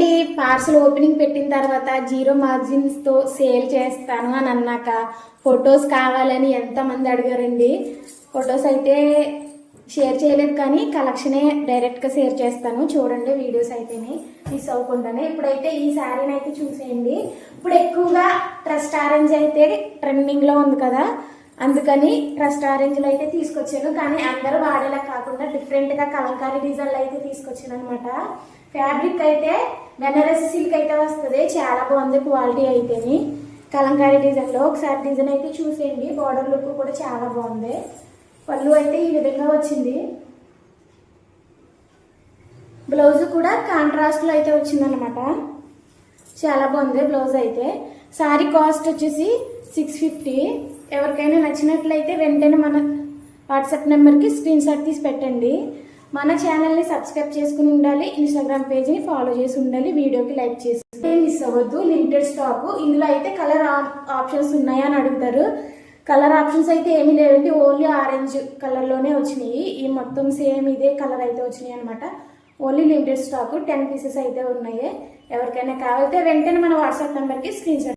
ఏంటండి parcel opening పెట్టిన తర్వాత 0 మార్జిన్స్తో సేల్ చేస్తాను అని అన్నాక ఫొటోస్ కావాలని ఎంతమంది అడిగారండి. ఫొటోస్ అయితే షేర్ చేయలేదు కానీ కలెక్షనే డైరెక్ట్గా షేర్ చేస్తాను. చూడండి వీడియోస్ అయితేనే మిస్ అవ్వకుండానే. ఇప్పుడైతే ఈ శారీని అయితే చూసేయండి. ఇప్పుడు ఎక్కువగా ట్రస్ట్ ఆరెంజ్ అయితే ట్రెండింగ్లో ఉంది కదా, అందుకని ట్రస్ట్ ఆరెంజ్లో అయితే తీసుకొచ్చాను. కానీ అందరూ వాడేలా కాకుండా డిఫరెంట్గా కలంకారీ డిజైన్లు అయితే తీసుకొచ్చాను అనమాట. ఫ్యాబ్రిక్ అయితే బెనారస్ సిల్క్ అయితే వస్తుంది, చాలా బాగుంది క్వాలిటీ అయితేని. కలంకారీ డిజైన్లో ఒకసారి డిజైన్ అయితే చూసేయండి. బార్డర్ లుక్ కూడా చాలా బాగుంది. పళ్ళు అయితే ఈ విధంగా వచ్చింది. బ్లౌజ్ కూడా కాంట్రాస్ట్లో అయితే వచ్చిందనమాట. చాలా బాగుంది బ్లౌజ్ అయితే. శారీ కాస్ట్ వచ్చేసి 650. ఎవరికైనా నచ్చినట్లయితే వెంటనే మన వాట్సాప్ నెంబర్కి స్క్రీన్ షాట్ తీసి పెట్టండి. మన ఛానల్ని సబ్స్క్రైబ్ చేసుకుని ఉండాలి, ఇన్స్టాగ్రామ్ పేజ్ని ఫాలో చేసి ఉండాలి, వీడియోకి లైక్ చేసి మిస్ అవ్వద్దు. Limited stock. ఇందులో అయితే కలర్ ఆప్షన్స్ ఉన్నాయా అని అడుగుతారు. కలర్ ఆప్షన్స్ అయితే ఏమీ లేవండి, ఓన్లీ ఆరెంజ్ కలర్లోనే వచ్చినాయి. ఈ మొత్తం సేమ్ ఇదే కలర్ అయితే వచ్చినాయి అనమాట. ఓన్లీ లిమిటెడ్ స్టాక్ 10 పీసెస్ అయితే ఉన్నాయి. ఎవరికైనా కావాలంటే వెంటనే మన వాట్సాప్ నెంబర్కి స్క్రీన్ షాట్